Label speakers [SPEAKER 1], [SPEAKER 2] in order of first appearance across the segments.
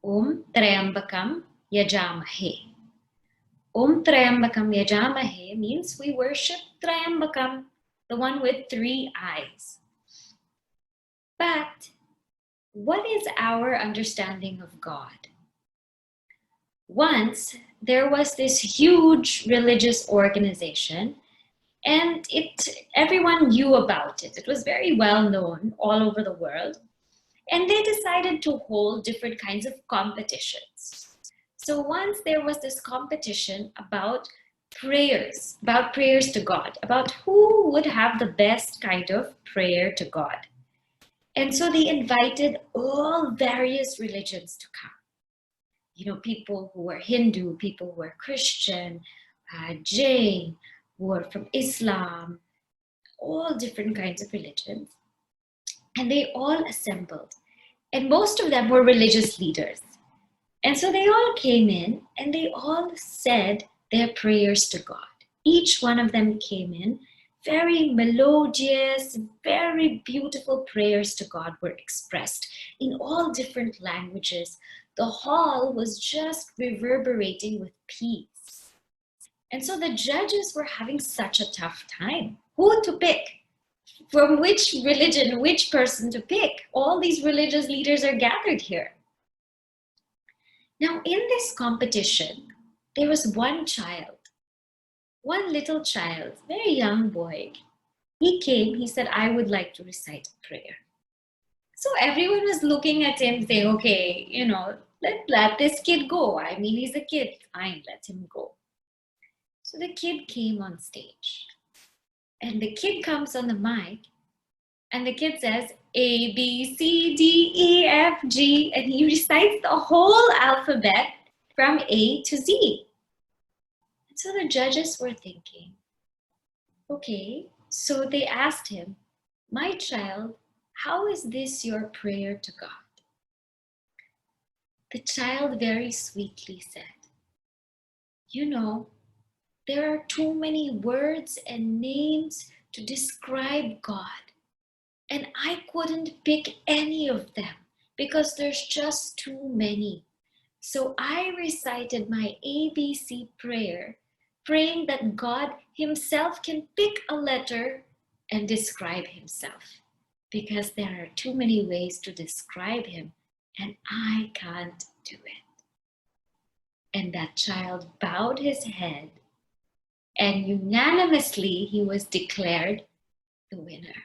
[SPEAKER 1] Om Trayambakam Yajamahe. Om Trayambakam Yajamahe means we worship Trayambakam, the one with 3 eyes. But what is our understanding of God? Once there was this huge religious organization, and everyone knew about it. It was very well known all over the world. And they decided to hold different kinds of competitions. So once there was this competition about prayers to God, about who would have the best kind of prayer to God. And so they invited all various religions to come. People who were Hindu, people who were Christian, Jain, who were from Islam, all different kinds of religions. And they all assembled. And most of them were religious leaders. And so they all came in and they all said their prayers to God. Each one of them came in, very melodious, very beautiful prayers to God were expressed in all different languages. The hall was just reverberating with peace. And so the judges were having such a tough time. Who to pick? From which religion, which person to pick? All these religious leaders are gathered here. Now, in this competition, there was one little child, very young boy. He came, he said, I would like to recite a prayer. So everyone was looking at him saying, okay, let this kid go. I mean, he's a kid, fine, let him go. So the kid came on stage. And the kid comes on the mic and the kid says, A, B, C, D, E, F, G, and he recites the whole alphabet from A to Z. And so the judges were thinking, okay, so they asked him, my child, how is this your prayer to God? The child very sweetly said, there are too many words and names to describe God. And I couldn't pick any of them because there's just too many. So I recited my ABC prayer, praying that God himself can pick a letter and describe himself, because there are too many ways to describe him and I can't do it. And that child bowed his head and unanimously he was declared the winner.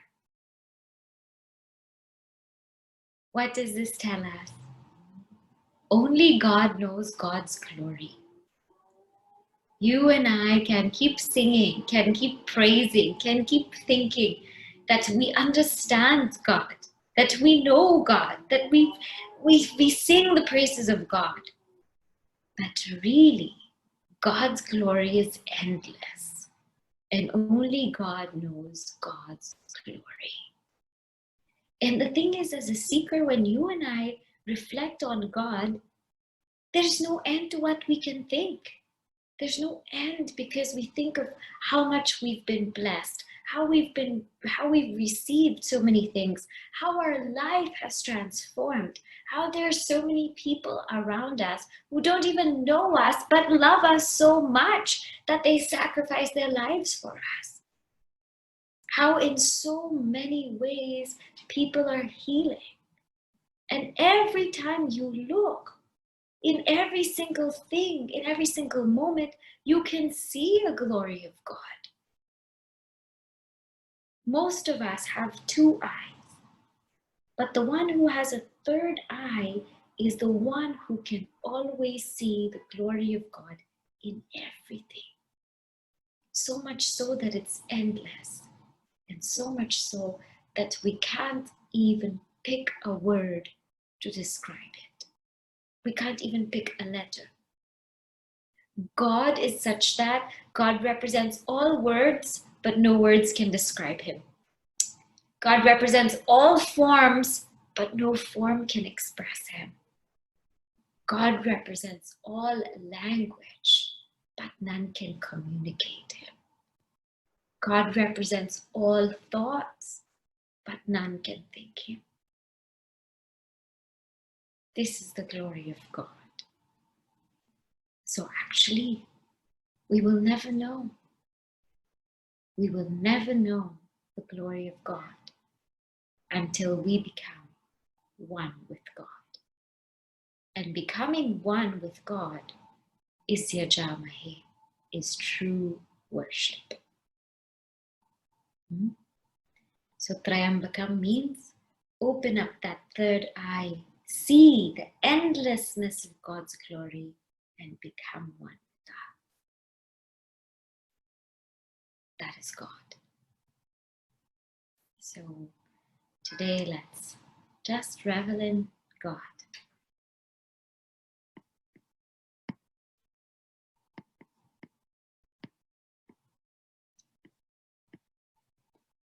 [SPEAKER 1] What does this tell us? Only God knows God's glory. You and I can keep singing, can keep praising, can keep thinking that we understand God, that we know God, that we sing the praises of God. But really, God's glory is endless, and only God knows God's glory. And the thing is, as a seeker, when you and I reflect on God, there's no end to what we can think. There's no end, because we think of how much we've been blessed, how we've received so many things, how our life has transformed, how there are so many people around us who don't even know us but love us so much that they sacrifice their lives for us. How in so many ways people are healing. And every time you look, in every single thing, in every single moment, you can see the glory of God. Most of us have 2 eyes, but the one who has a 3rd eye is the one who can always see the glory of God in everything. So much so that it's endless, and so much so that we can't even pick a word to describe it. We can't even pick a letter. God is such that God represents all words, but no words can describe him. God represents all forms, but no form can express him. God represents all language, but none can communicate him. God represents all thoughts, but none can think him. This is the glory of God. So actually, we will never know. We will never know the glory of God until we become one with God. And becoming one with God is yajamahe, is true worship. So Trayambakam means open up that third eye, see the endlessness of God's glory, and become one with God. That is God. So today let's just revel in God.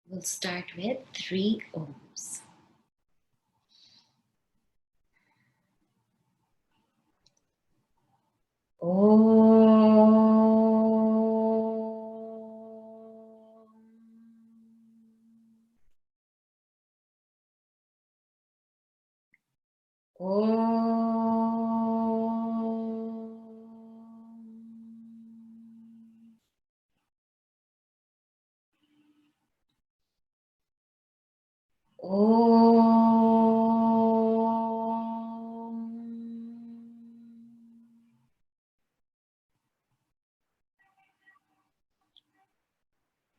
[SPEAKER 1] We'll start with 3 Ohms.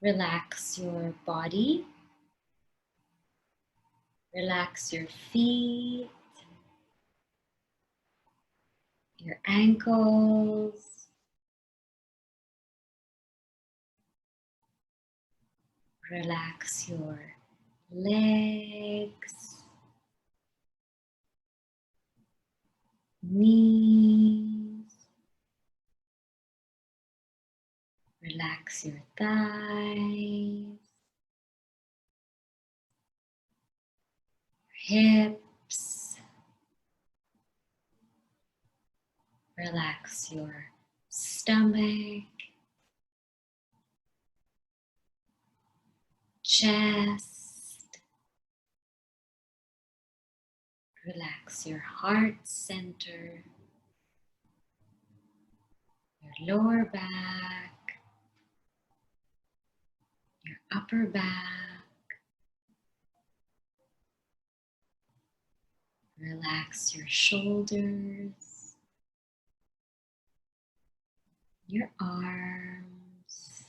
[SPEAKER 1] Relax your body, relax your feet, your ankles, relax your legs, knees, relax your thighs, hips, relax your stomach, chest, relax your heart center, your lower back, your upper back. Relax your shoulders, your arms.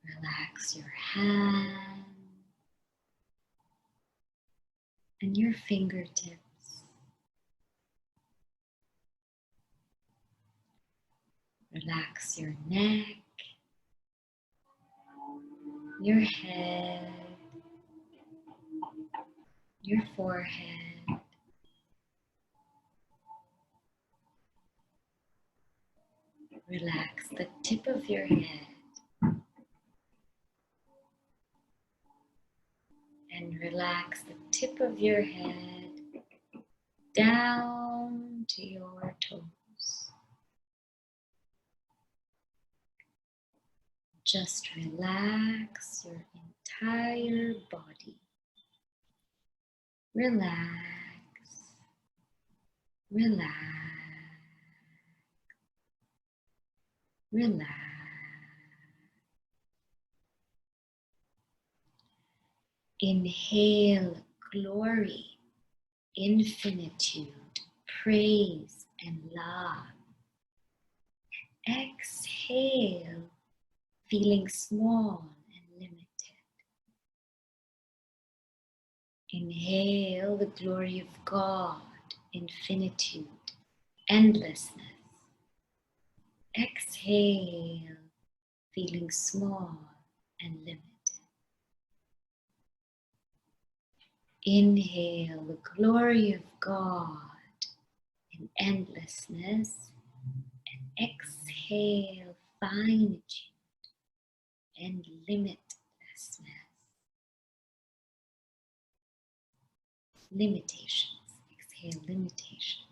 [SPEAKER 1] Relax your hand and your fingertips. Relax your neck, your head, your forehead. Relax the tip of your head and relax the tip of your head down to your toes. Just relax your entire body. Relax, relax, relax. Inhale glory, infinitude, praise, and love. Exhale, feeling small and limited. Inhale the glory of God, infinitude, endlessness. Exhale, feeling small and limited. Inhale the glory of God in endlessness, and exhale finitude and limitlessness. Limitations. Exhale limitations.